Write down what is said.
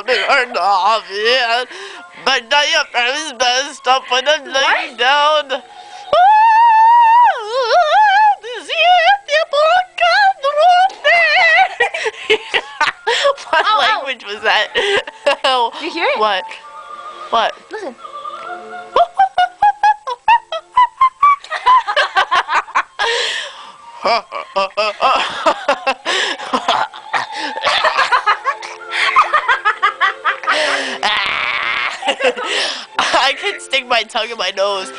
They're not, man. But diaphragm is messed up when I'm laying down. What language was that? Did you hear it? What? What? Listen. I can stick my tongue in my nose.